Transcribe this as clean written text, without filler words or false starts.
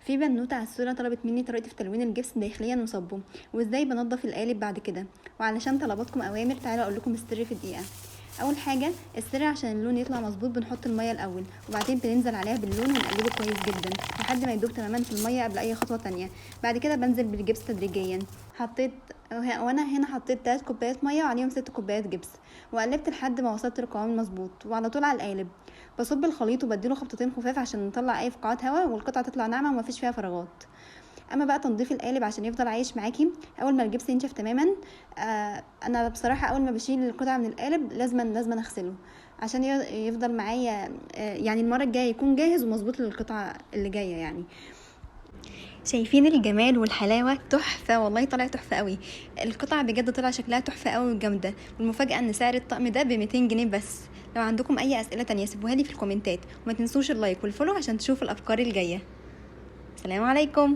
في بنوته على الصوره طلبت مني طريقه في تلوين الجبس داخليا وصبه، وازاي بنضف القالب بعد كده. وعلشان طلباتكم اوامر تعالوا اقول لكم السر في دقيقه. اول حاجه السر عشان اللون يطلع مظبوط بنحط الميه الاول، وبعدين بننزل عليها باللون ونقلبه كويس جدا لحد ما يدوب تماما في الميه قبل اي خطوه تانية. بعد كده بنزل بالجبس تدريجيا. وانا هنا حطيت 3 كوبايات ميه وعليهم 6 كوبايات جبس، وقلبت لحد ما وصلت للقوام المظبوط، وعلى طول على القالب بصب الخليط وبديله خبطتين خفاف عشان نطلع اي فقاعات هواء والقطعه تطلع ناعمه ومفيش فيها فراغات. اما بقى تنظيف القالب عشان يفضل عايش معاكي اول ما الجبس ينشف تماما، انا بصراحه اول ما بشيل القطعه من القالب لازم اغسله عشان يفضل معايا، يعني المره الجايه يكون جاهز ومظبوط للقطعه اللي جايه يعني. شايفين الجمال والحلاوه؟ تحفه والله، طلع تحفه قوي. القطعه بجد طلع شكلها تحفه قوي وجامده، والمفاجاه ان سعر الطقم ده ب200 جنيه بس. لو عندكم اي اسئله تانية سيبوها لي في الكومنتات، وما تنسوش اللايك والفولو عشان تشوفوا الافكار الجايه. سلام عليكم.